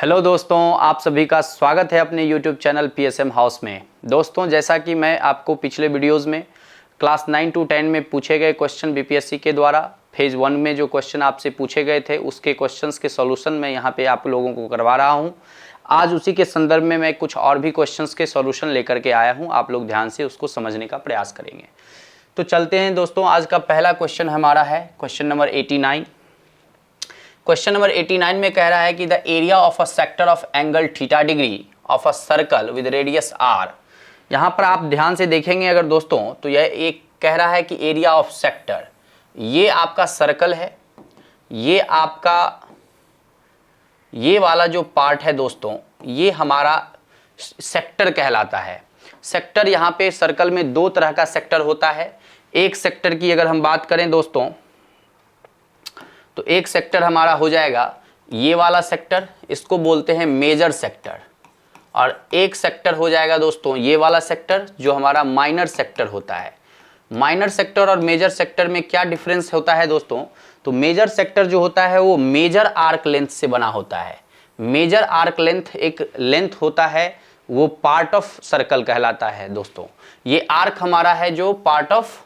Hello दोस्तों, आप सभी का स्वागत है अपने YouTube चैनल PSM हाउस में। दोस्तों, जैसा कि मैं आपको पिछले वीडियोस में क्लास 9 to 10 में पूछे गए क्वेश्चन BPSC के द्वारा फेज़ 1 में जो क्वेश्चन आपसे पूछे गए थे उसके क्वेश्चंस के सॉल्यूशन मैं यहाँ पे आप लोगों को करवा रहा हूँ। आज उसी के संदर्भ में मैं कुछ और भी क्वेश्चंस के सॉल्यूशन लेकर के आया हूँ। आप लोग ध्यान से उसको समझने का प्रयास करेंगे। तो चलते हैं दोस्तों, आज का पहला क्वेश्चन हमारा है क्वेश्चन नंबर 89। क्वेश्चन नंबर 89 में कह रहा है कि the area of a sector of angle theta degree of a circle with radius R. यहाँ पर आप ध्यान से देखेंगे अगर दोस्तों, तो यह एक कह रहा है कि एरिया ऑफ सेक्टर, ये आपका सर्कल है, ये आपका ये वाला जो पार्ट है दोस्तों, ये हमारा सेक्टर कहलाता है। सेक्टर यहाँ पे सर्कल में दो तरह का सेक्टर होता है। एक सेक्टर की अगर हम बात करें दोस्तों, तो एक सेक्टर हमारा हो जाएगा ये वाला सेक्टर, इसको बोलते हैं मेजर सेक्टर। और एक सेक्टर हो जाएगा दोस्तों ये वाला सेक्टर जो हमारा माइनर सेक्टर होता है। माइनर सेक्टर और मेजर सेक्टर में क्या डिफरेंस होता है दोस्तों? तो मेजर सेक्टर जो होता है वो मेजर आर्क लेंथ से बना होता है। मेजर आर्क लेंथ एक लेंथ होता है, वो पार्ट ऑफ सर्कल कहलाता है दोस्तों। ये आर्क हमारा है जो पार्ट ऑफ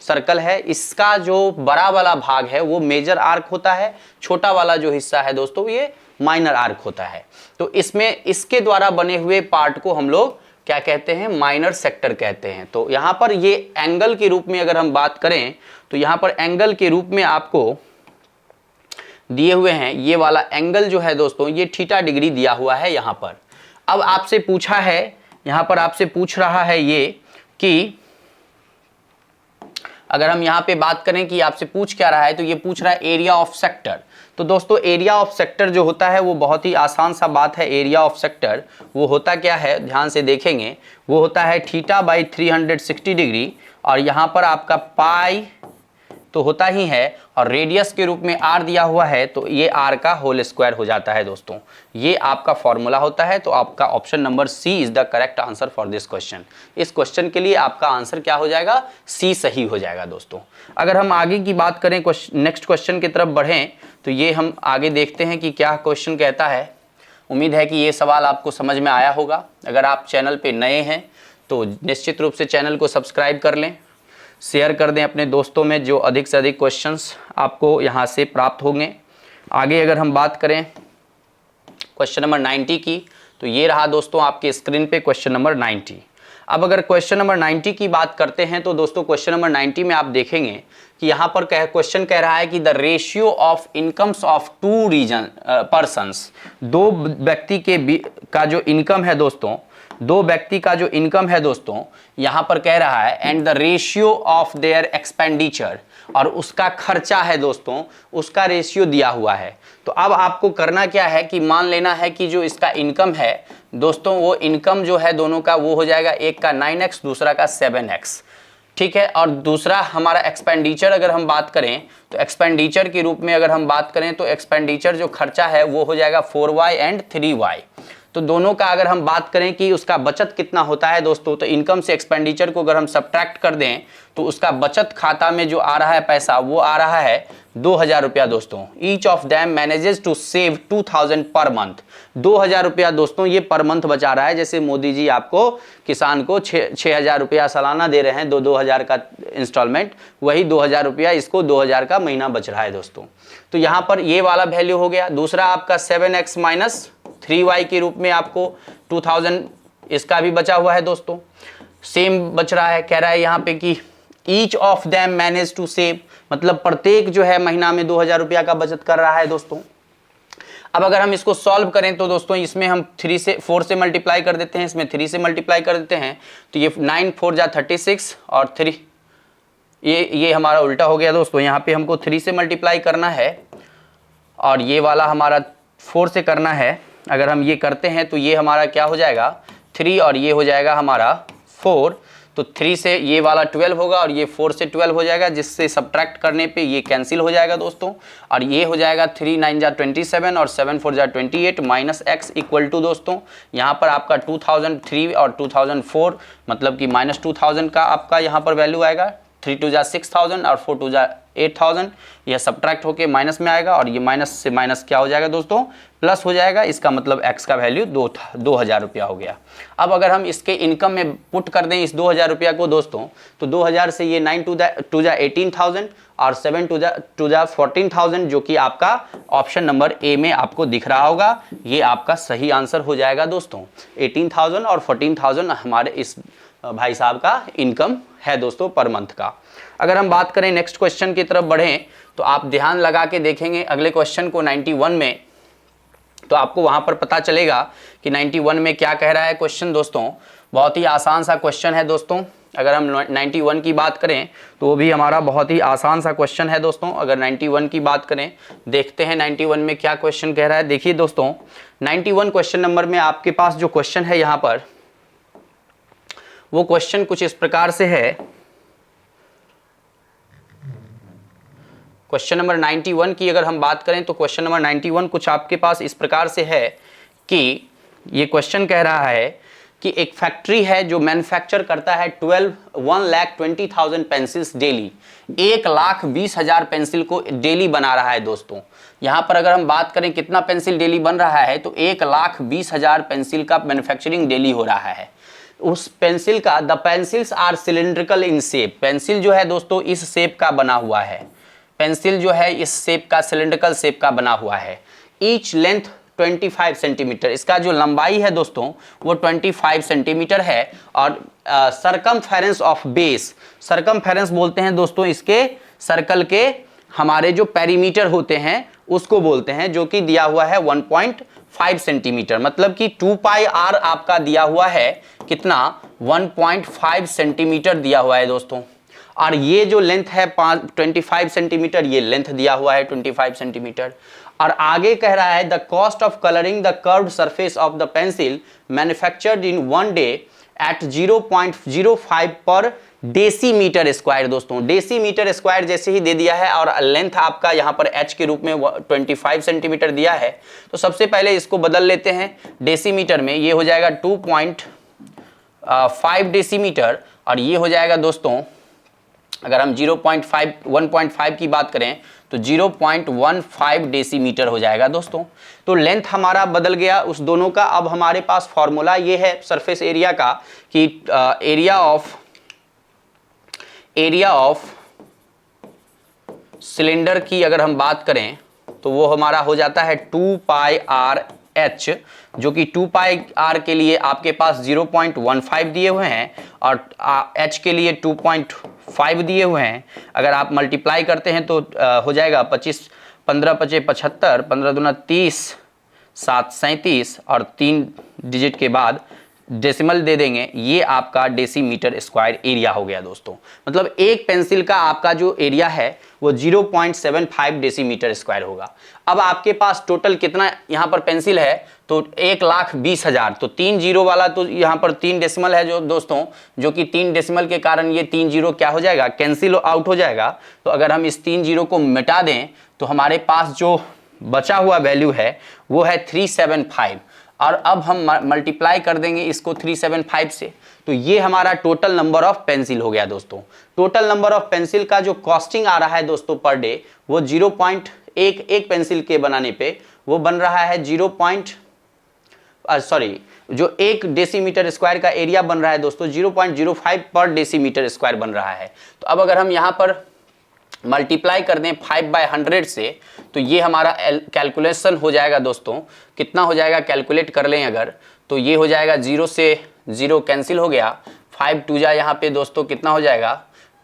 सर्कल है, इसका जो बड़ा वाला भाग है वो मेजर आर्क होता है, छोटा वाला जो हिस्सा है दोस्तों ये माइनर आर्क होता है। तो इसमें इसके द्वारा बने हुए पार्ट को हम लोग क्या कहते हैं? माइनर सेक्टर कहते हैं। तो यहाँ पर ये एंगल के रूप में अगर हम बात करें तो यहाँ पर एंगल के रूप में आपको दिए हुए हैं, ये वाला एंगल जो है दोस्तों ये थीटा डिग्री दिया हुआ है यहाँ पर। अब आपसे पूछा है, यहाँ पर आपसे पूछ रहा है ये कि अगर हम यहाँ पे बात करें कि आपसे पूछ क्या रहा है, तो ये पूछ रहा है एरिया ऑफ सेक्टर। तो दोस्तों एरिया ऑफ सेक्टर जो होता है वो बहुत ही आसान सा बात है। एरिया ऑफ सेक्टर वो होता क्या है, ध्यान से देखेंगे, वो होता है थीटा बाई 360 डिग्री, और यहाँ पर आपका पाई तो होता ही है, और रेडियस के रूप में आर दिया हुआ है, तो ये आर का होल स्क्वायर हो जाता है दोस्तों। ये आपका फॉर्मूला होता है। तो आपका option number C is the correct answer for this question. इस क्वेश्चन के लिए आपका आंसर क्या हो जाएगा? सी सही हो जाएगा दोस्तों। अगर हम आगे की बात करें, नेक्स्ट क्वेश्चन की तरफ बढ़ें, तो ये हम आगे देखते हैं कि क्या क्वेश्चन कहता है। उम्मीद है कि ये सवाल आपको समझ में आया होगा। अगर आप चैनल पर नए हैं तो निश्चित रूप से चैनल को सब्सक्राइब कर लें, शेयर कर दें अपने दोस्तों में, जो अधिक से अधिक क्वेश्चंस आपको यहाँ से प्राप्त होंगे। आगे अगर हम बात करें क्वेश्चन नंबर 90 की, तो ये रहा दोस्तों आपके स्क्रीन पे क्वेश्चन नंबर 90। अब अगर क्वेश्चन नंबर 90 की बात करते हैं तो दोस्तों क्वेश्चन नंबर 90 में आप देखेंगे कि यहाँ पर क्वेश्चन कह रहा है कि the ratio of incomes of to persons, दो व्यक्ति के का जो इनकम है दोस्तों, दो व्यक्ति का जो इनकम है दोस्तों, यहां पर कह रहा है and the ratio of their expenditure, और उसका खर्चा है दोस्तों, उसका रेशियो दिया हुआ है। तो अब आपको करना क्या है कि मान लेना है कि जो इसका इनकम है दोस्तों, वो इनकम जो है दोनों का वो हो जाएगा, एक का 9x दूसरा का 7x, ठीक है। और दूसरा हमारा एक्सपेंडिचर अगर हम बात करें तो एक्सपेंडिचर के रूप में अगर हम बात करें तो एक्सपेंडिचर जो खर्चा है वो हो जाएगा 4y एंड 3y। तो दोनों का अगर हम बात करें कि उसका बचत कितना होता है दोस्तों, तो इनकम से एक्सपेंडिचर को अगर हम सब्ट्रैक्ट कर दें तो उसका बचत खाता में जो आ रहा है पैसा वो आ रहा है 2000 रुपया दोस्तों। Each of them manages to save 2000 per month. 2000 रुपया दोस्तों ये पर मंथ बचा रहा है। जैसे मोदी जी आपको किसान को 6000 रुपया सालाना दे रहे हैं, 2000 का इंस्टॉलमेंट, वही 2000 रुपया इसको 2000 का महीना बच रहा है दोस्तों। तो यहाँ पर ये वाला वैल्यू हो गया। दूसरा आपका 7x माइनस 3y के रूप में आपको 2000 इसका भी बचा हुआ है दोस्तों, सेम बच रहा है। कह रहा है यहाँ पे कि each of them manage to save, मतलब प्रत्येक जो है महीना में 2000 रुपया का बचत कर रहा है दोस्तों। अब अगर हम इसको सॉल्व करें तो दोस्तों इसमें हम 4 से मल्टीप्लाई कर देते हैं, इसमें 3 से मल्टीप्लाई कर देते हैं, तो ये 9 4 जा 36 और 3 ये हमारा उल्टा हो गया दोस्तों। यहाँ पे हमको 3 से मल्टीप्लाई करना है और ये वाला हमारा 4 से करना है। अगर हम ये करते हैं तो ये हमारा क्या हो जाएगा 3 और ये हो जाएगा हमारा 4। तो 3 से ये वाला 12 होगा और ये 4 से 12 हो जाएगा, जिससे सब्ट्रैक्ट करने पे ये कैंसिल हो जाएगा दोस्तों। और ये हो जाएगा 3 9 जा 27 और 7 4 जा 28 माइनस x इक्वल टू दोस्तों यहाँ पर आपका 2003 और 2004 मतलब कि -2000 का आपका यहाँ पर वैल्यू आएगा। 3 2 जा 6000 और 4 2 जा 8000, यह सब्ट्रैक्ट होके माइनस में आएगा और ये माइनस से माइनस क्या हो जाएगा दोस्तों, प्लस हो जाएगा। इसका मतलब x का वैल्यू 2000 रुपया हो गया। अब अगर हम इसके इनकम में पुट कर दें इस 2000 रुपया को दोस्तों, तो 2000 से ये 9 टू जा 18000 और 7 टू जा 14000, जो कि आपका ऑप्शन नंबर ए में आपको दिख रहा होगा। ये आपका सही आंसर हो जाएगा दोस्तों। 18000 और 14000 हमारे इस भाई साहब का इनकम है दोस्तों पर मंथ का। अगर हम बात करें नेक्स्ट क्वेश्चन की तरफ बढ़ें, तो आप ध्यान लगा के देखेंगे अगले क्वेश्चन को 91 में, तो आपको वहां पर पता चलेगा कि 91 में क्या कह रहा है क्वेश्चन दोस्तों। बहुत ही आसान सा क्वेश्चन है दोस्तों। अगर हम 91 की बात करें तो वो भी हमारा बहुत ही आसान सा क्वेश्चन है दोस्तों। अगर 91 की बात करें, देखते हैं 91 में क्या क्वेश्चन कह रहा है। देखिए दोस्तों, 91 क्वेश्चन नंबर में आपके पास जो क्वेश्चन है यहाँ पर, वो क्वेश्चन कुछ इस प्रकार से है। क्वेश्चन नंबर 91 की अगर हम बात करें तो क्वेश्चन नंबर 91 कुछ आपके पास इस प्रकार से है कि ये क्वेश्चन कह रहा है कि एक फैक्ट्री है जो मैन्युफैक्चर करता है 1,20,000 पेंसिल्स डेली। 1,20,000 पेंसिल को डेली बना रहा है दोस्तों। यहाँ पर अगर हम बात करें कितना पेंसिल डेली बन रहा है, तो 1,20,000 पेंसिल का मैन्युफैक्चरिंग डेली हो रहा है। उस पेंसिल का the pencils are cylindrical in shape, pencil जो है दोस्तों इस शेप का बना हुआ है। पेंसिल जो है इस शेप का, सिलिंड्रिकल शेप का बना हुआ है। ईच लेंथ 25 सेंटीमीटर, इसका जो लंबाई है दोस्तों वो 25 सेंटीमीटर है। और सरकमफेरेंस ऑफ बेस, सरकमफेरेंस बोलते हैं दोस्तों इसके सर्कल के हमारे जो पेरीमीटर होते हैं उसको बोलते हैं, जो कि दिया हुआ है 1.5 सेंटीमीटर। मतलब कि 2 पाई आर आपका दिया हुआ है कितना, 1.5 सेंटीमीटर दिया हुआ है दोस्तों। और ये जो लेंथ है 25 सेंटीमीटर, ये लेंथ दिया हुआ है 25 सेंटीमीटर। और आगे कह रहा है the cost of colouring the curved surface of the pencil manufactured in 1 day at 0.05 पर डेसीमीटर स्क्वायर। दोस्तों डेसीमीटर स्क्वायर जैसे ही दे दिया है और लेंथ आपका यहाँ पर h के रूप में 25 सेंटीमीटर दिया है, तो सबसे पहले इसको बदल लेते हैं डेसीमीटर में। ये हो जाएगा 2.5 डेसीमीटर और ये हो जाएगा दोस्तों, अगर हम 1.5 की बात करें तो 0.15 डेसीमीटर हो जाएगा दोस्तों। तो लेंथ हमारा बदल गया उस दोनों का। अब हमारे पास फॉर्मूला ये है सरफेस एरिया का कि एरिया ऑफ सिलेंडर की अगर हम बात करें तो वो हमारा हो जाता है 2 पाई आर एच, जो कि 2 पाई आर के लिए आपके पास 0.15 दिए हुए हैं और एच के लिए 2.5 दिए हुए हैं। अगर आप मल्टीप्लाई करते हैं तो हो जाएगा 25, 15 पचे 75, 15 दूना 30, 7 37 और 3 डिजिट के बाद डेसिमल दे देंगे। ये आपका डेसीमीटर स्क्वायर एरिया हो गया दोस्तों। मतलब एक पेंसिल का आपका जो एरिया है वो 0.75 डेसीमीटर स्क्वायर होगा। अब आपके पास टोटल कितना यहाँ पर पेंसिल है, तो 1,20,000, तो 3 जीरो वाला तो यहाँ पर 3 डेसिमल है जो दोस्तों, जो कि 3 डेसिमल के कारण ये 3 जीरो क्या हो जाएगा, कैंसिल आउट हो जाएगा। तो अगर हम इस 3 जीरो को मिटा दें तो हमारे पास जो बचा हुआ वैल्यू है वो है 375। और अब हम मल्टीप्लाई कर देंगे इसको 375 से, तो ये हमारा टोटल नंबर ऑफ पेंसिल हो गया दोस्तों। टोटल नंबर ऑफ पेंसिल का जो कॉस्टिंग आ रहा है दोस्तों पर डे, वो 0.1 पेंसिल के बनाने पे वो बन रहा है जो 1 डेसीमीटर स्क्वायर का एरिया बन रहा है दोस्तों 0.05 पर डेसीमीटर स्क्वायर बन रहा है। तो अब अगर हम यहाँ पर मल्टीप्लाई कर दें 5/100 से, तो ये हमारा कैलकुलेशन हो जाएगा दोस्तों। कितना हो जाएगा कैलकुलेट कर लें अगर, तो ये हो जाएगा 0 से 0 कैंसिल हो गया, 5 2 जा यहाँ पे दोस्तों कितना हो जाएगा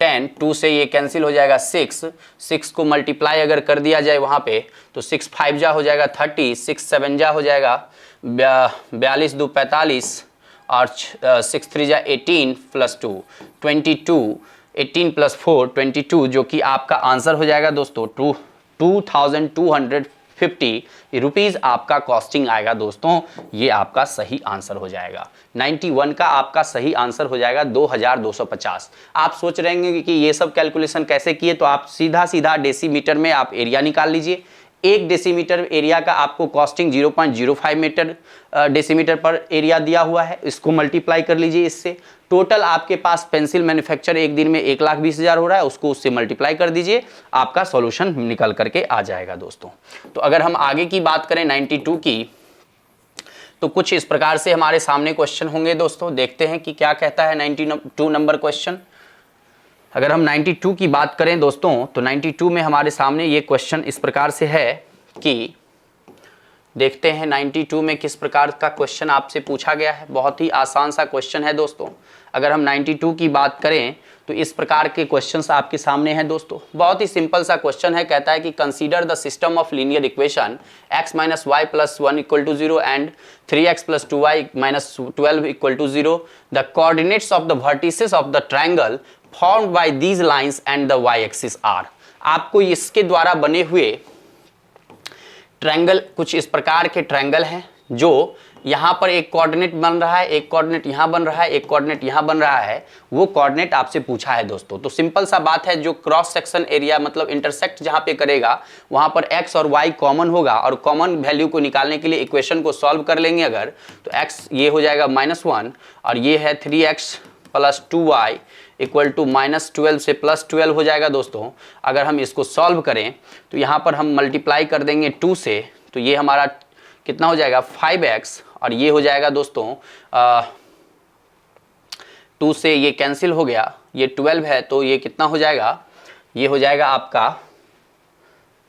10, 2 से ये कैंसिल हो जाएगा 6 को मल्टीप्लाई अगर कर दिया जाए वहाँ पे तो 6 5 जा हो जाएगा 30, 6 7 जा हो जाएगा 42 2 45 और 6 3 जा 18 प्लस 2 22, 18 प्लस 4 22, जो कि आपका आंसर हो जाएगा दोस्तों 2,250 रुपीज़ आपका कॉस्टिंग आएगा दोस्तों। ये आपका सही आंसर हो जाएगा। 91 का आपका सही आंसर हो जाएगा 2,250। आप सोच रहे हैं कि ये सब कैलकुलेशन कैसे किए, तो आप सीधा सीधा डेसीमीटर में आप एरिया निकाल लीजिए। 1 डेसीमीटर एरिया का आपको कॉस्टिंग 0.05 मीटर डेसीमीटर पर एरिया दिया हुआ है, इसको मल्टीप्लाई कर लीजिए इससे। टोटल आपके पास पेंसिल मैन्युफैक्चर एक दिन में 1,20,000 हो रहा है, उसको उससे मल्टीप्लाई कर दीजिए, आपका सॉल्यूशन निकल करके आ जाएगा दोस्तों। तो अगर हम आगे की बात करें 92 की, तो कुछ इस प्रकार से हमारे सामने क्वेश्चन होंगे दोस्तों। देखते हैं कि क्या कहता है 92 नंबर क्वेश्चन। अगर हम 92 की बात करें दोस्तों, तो 92 में हमारे सामने ये क्वेश्चन इस प्रकार से है कि देखते हैं 92 में किस प्रकार का क्वेश्चन आपसे पूछा गया है। बहुत ही आसान सा क्वेश्चन है दोस्तों। अगर हम 92 की बात करें तो इस प्रकार के क्वेश्चंस आपके सामने हैं दोस्तों। बहुत ही सिंपल सा क्वेश्चन है। कहता है कि consider the system of linear equation x - y + 1 = 0 and 3x + 2y - 12 = 0। The coordinates of the vertices of the triangle formed by these lines and the y axis are. आपको इसके द्वारा बने हुए ट्रायंगल कुछ इस प्रकार के ट्रायंगल हैं, जो यहाँ पर एक कोऑर्डिनेट बन रहा है, एक कोऑर्डिनेट यहाँ बन रहा है, एक कोऑर्डिनेट यहाँ बन रहा है, वो कोऑर्डिनेट आपसे पूछा है दोस्तों। तो सिंपल सा बात है, जो क्रॉस सेक्शन एरिया मतलब इंटरसेक्ट जहाँ पे करेगा वहाँ पर x और y कॉमन होगा, और कॉमन वैल्यू को निकालने के लिए इक्वेशन को सॉल्व कर लेंगे अगर, तो x ये हो जाएगा -1 और ये है 3x + 2y = -12 से +12 हो जाएगा दोस्तों। अगर हम इसको सॉल्व करें तो यहाँ पर हम मल्टीप्लाई कर देंगे 2 से, तो ये हमारा कितना हो जाएगा 5x, और ये हो जाएगा दोस्तों 2 से ये कैंसिल हो गया, ये 12 है तो ये कितना हो जाएगा, ये हो जाएगा आपका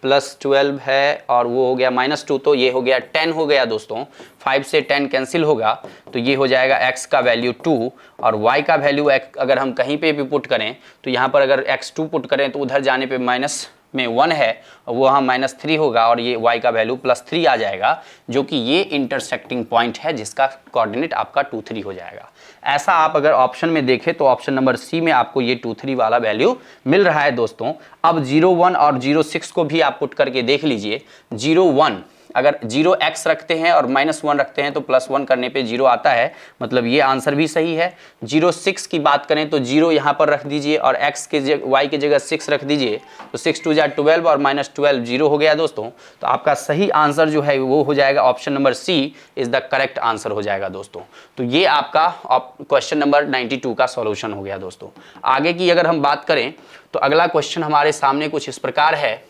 +12 है और वो हो गया -2, तो ये हो गया 10 हो गया दोस्तों। 5 से 10 कैंसिल होगा तो ये हो जाएगा x का वैल्यू 2 और y का वैल्यू अगर हम कहीं पे भी पुट करें तो यहाँ पर अगर x2 पुट करें तो उधर जाने पे माइनस में 1 है और वो वहाँ -3 होगा और ये y का वैल्यू +3 आ जाएगा, जो कि ये इंटरसेक्टिंग पॉइंट है जिसका कोऑर्डिनेट आपका 2, 3 हो जाएगा। ऐसा आप अगर ऑप्शन में देखें तो ऑप्शन नंबर सी में आपको ये 2, 3 वाला वैल्यू मिल रहा है दोस्तों। अब 0, 1 और 0, 6 को भी आप पुट करके देख लीजिए। 0, 1 अगर 0x रखते हैं और -1 रखते हैं तो +1 करने पे 0 आता है, मतलब ये आंसर भी सही है। 0, 6 की बात करें तो 0 यहाँ पर रख दीजिए और x के y की जगह 6 रख दीजिए, तो 6 2 12 और -12 0 हो गया दोस्तों। तो आपका सही आंसर जो है वो हो जाएगा option number C is the correct answer हो जाएगा दोस्तों। तो ये आपका क्वेश्चन नंबर 92 का सॉल्यूशन हो गया दोस्तों। आगे की अगर हम बात करें तो अगला क्वेश्चन हमारे सामने कुछ इस प्रकार है।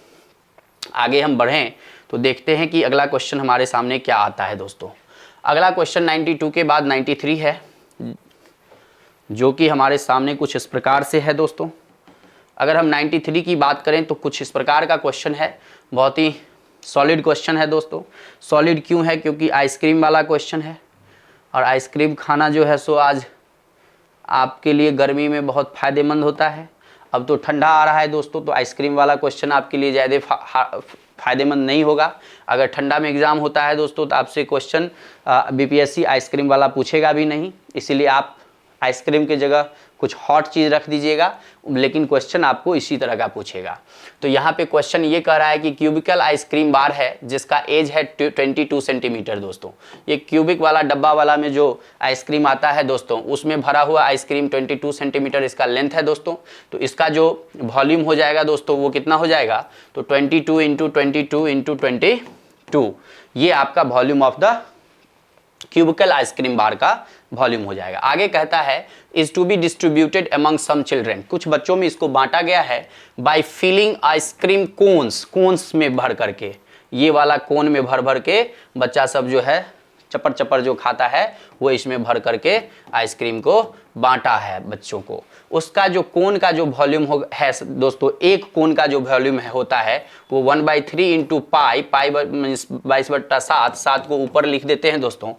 आगे हम बढ़ें तो देखते हैं कि अगला क्वेश्चन हमारे सामने क्या आता है दोस्तों। अगला क्वेश्चन 92 के बाद 93 है, जो कि हमारे सामने कुछ इस प्रकार से है दोस्तों। अगर हम 93 की बात करें तो कुछ इस प्रकार का क्वेश्चन है। बहुत ही सॉलिड क्वेश्चन है दोस्तों। सॉलिड क्यों है? क्योंकि आइसक्रीम वाला क्वेश्चन है और आइसक्रीम खाना जो है सो आज आपके लिए गर्मी में बहुत फ़ायदेमंद होता है। अब तो ठंडा आ रहा है दोस्तों, तो आइसक्रीम वाला क्वेश्चन आपके लिए ज़्यादा फ़ायदेमंद नहीं होगा। अगर ठंडा में एग्ज़ाम होता है दोस्तों तो आपसे क्वेश्चन बीपीएससी आइसक्रीम वाला पूछेगा भी नहीं, इसीलिए आप आइसक्रीम की जगह कुछ हॉट चीज़ रख दीजिएगा, लेकिन क्वेश्चन आपको इसी तरह का पूछेगा। तो यहाँ पे क्वेश्चन ये कह रहा है कि क्यूबिकल आइसक्रीम बार है जिसका एज है 22 सेंटीमीटर दोस्तों। ये क्यूबिक वाला डब्बा वाला में जो आइसक्रीम आता है दोस्तों, उसमें भरा हुआ आइसक्रीम 22 सेंटीमीटर इसका लेंथ है दोस्तों। तो इसका जो वॉल्यूम हो जाएगा दोस्तों वो कितना हो जाएगा, तो 22 × 22 × 22, ये आपका volume of the cubical ice cream bar का वॉल्यूम हो जाएगा। आगे कहता है is to be distributed among some children, कुछ बच्चों में इसको बांटा गया है बाय फिलिंग आइसक्रीम कोन्स में भर करके। ये वाला कोन में भर भर के बच्चा सब जो है चपर चपर जो खाता है वो इसमें भर करके आइसक्रीम को बांटा है बच्चों को। उसका जो कोन का जो वॉल्यूम है दोस्तों, एक कोन का जो वॉल्यूम होता है वो 1/3 × पाई 22/7, 7 को ऊपर लिख देते हैं दोस्तों,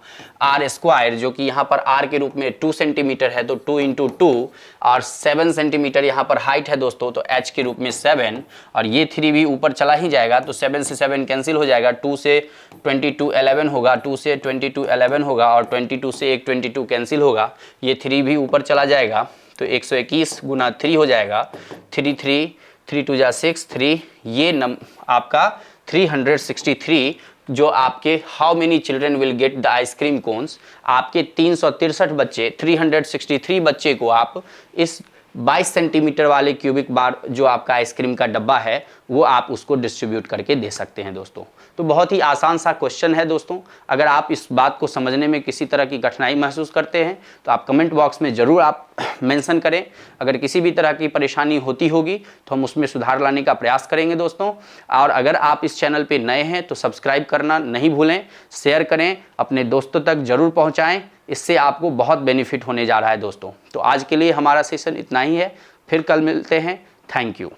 r², जो कि यहाँ पर r के रूप में 2 सेंटीमीटर है तो 2 × 2 और 7 सेंटीमीटर यहाँ पर हाइट है दोस्तों, तो h के रूप में 7 और ये 3 भी ऊपर चला ही जाएगा, तो 7 से 7 कैंसिल हो जाएगा, 2 से 22 11 होगा, 2 से 22 11 होगा और 22 से एक 22 कैंसिल होगा, ये 3 भी ऊपर चला जाएगा, तो 121 × 3 हो जाएगा, 3 3 3 2 6 3, ये आपका 363 जो आपके how many children will get the ice cream cones, आपके 363 बच्चे 363 बच्चे को आप इस 22 सेंटीमीटर वाले क्यूबिक बार जो आपका आइसक्रीम का डब्बा है वो आप उसको डिस्ट्रीब्यूट करके दे सकते हैं दोस्तों। तो बहुत ही आसान सा क्वेश्चन है दोस्तों। अगर आप इस बात को समझने में किसी तरह की कठिनाई महसूस करते हैं तो आप कमेंट बॉक्स में ज़रूर आप मेंशन करें। अगर किसी भी तरह की परेशानी होती होगी तो हम उसमें सुधार लाने का प्रयास करेंगे दोस्तों। और अगर आप इस चैनल पे नए हैं तो सब्सक्राइब करना नहीं भूलें, शेयर करें, अपने दोस्तों तक ज़रूर पहुँचाएँ। इससे आपको बहुत बेनिफिट होने जा रहा है दोस्तों। तो आज के लिए हमारा सेशन इतना ही है, फिर कल मिलते हैं। Thank you.